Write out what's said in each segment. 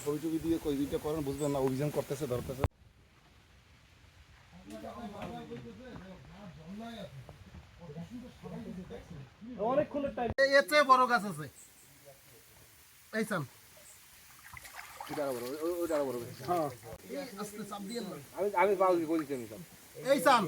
ছবি টবি দিয়ে কই দিতে করেন বুঝবেন না, অভিযান করতেছে ধরতেছে। এতে বড় গাছ আছে এই চান আমি পাউজি বলছি এই চান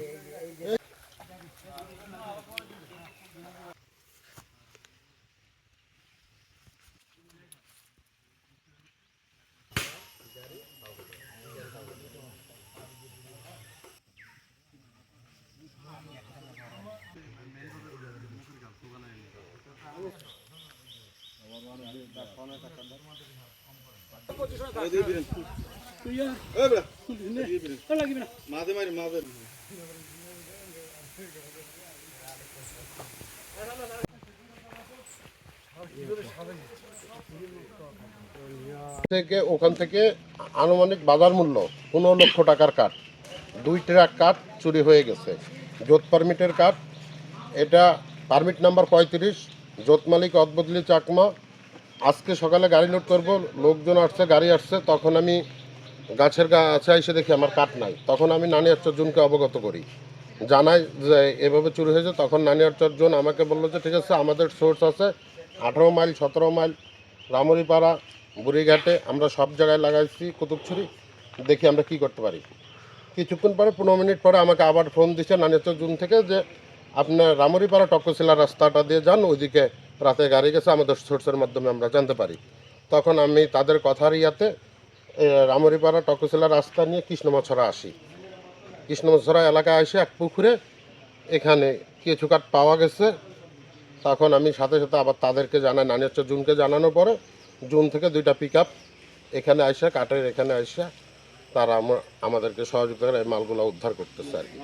থেকে ওখান থেকে আনুমানিক বাজার মূল্য 15 লক্ষ টাকার কাঠ, 2 ট্রাক কাঠ চুরি হয়ে গেছে। জোত পারমিটের কাঠ, এটা পারমিট নাম্বার 35, জোত মালিক অদবদলি চাকমা। আজকে সকালে গাড়ি লোড করব, লোকজন আসছে, গাড়ি আসছে, তখন আমি গাছের কাছে এসে দেখি আমার কাঠ নাই। তখন আমি নানি আচার্যকে অবগত করি, জানাই যে এভাবে চুরি হয়েছে। তখন নানি আচার্য আমাকে বললো যে ঠিক আছে, আমাদের সোর্স আছে 18 মাইল 17 মাইল রামুরিপাড়া বুড়িঘাটে, আমরা সব জায়গায় লাগাইছি কুতুবছড়ি, দেখি আমরা কি করতে পারি। কিছুক্ষণ পরে 15 মিনিট পরে আমাকে আবার ফোন দিচ্ছে নানি আচার্য থেকে যে আপনার রামুরিপাড়া টকশিলা রাস্তাটা দিয়ে যান, ওইদিকে রাতে গাড়ি গেছে, আমাদের সোর্সের মাধ্যমে আমরা জানতে পারি। তখন আমি তাদের কথার ইয়াতে রামুরিপাড়া টকশিলা রাস্তা নিয়ে কৃষ্ণমছড়া আসি। কৃষ্ণমছড়া এলাকায় এসে এক পুকুরে এখানে কিছু কাঠ পাওয়া গেছে। তখন আমি সাথে সাথে আবার তাদেরকে জানাই, নানি হচ্ছে জুনকে জানানোর পরে জুন থেকে 2টা পিক আপ এখানে আসে, কাঠের এখানে আসে তারা আমাদেরকে সহযোগিতা করে এই মালগুলো উদ্ধার করতেছে আর কি।